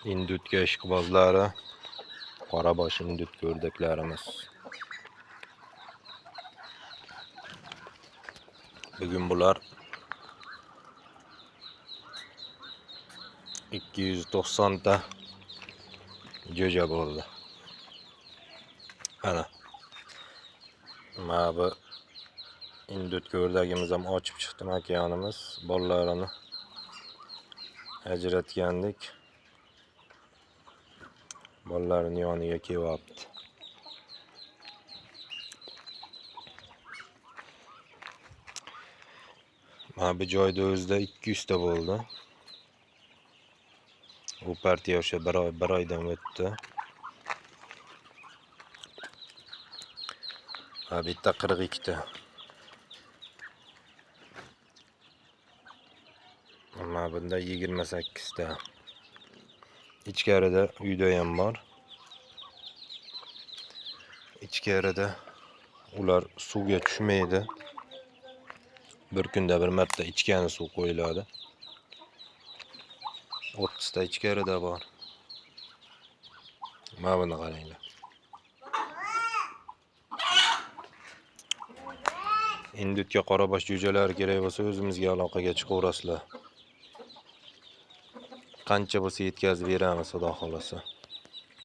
Indutga ishqibozlari, qorabosh indut o'rdaklarimiz. Bugun bular 290 ta jo'ja bo'ldi. Ana. Mana bu indut o'rdagimiz ham ochib chiqdi makonimiz. Bolalarini ajratgandik. Bolalarini yoniga kelyapti. Mana bu joyda o'zida 200 ta bo'ldi. Bu partiya o'sha bir oydan o'tdi. Ha bitta 42 ta. Mana bunda 28 ta. İchkarida uyda ham bor. İchkarida ular suvga tushmaydi. Bir kunda bir marta ichgani suv qo'yiladi. 30 ta ichkarida bor. Mana buni qaranglar. Indutga qorabosh jo'jalar kerak bo'lsa o'zimizga aloqaga chiqaverasizlar. Qancha bo'lsa yetkazib beramiz, xudo xolasa.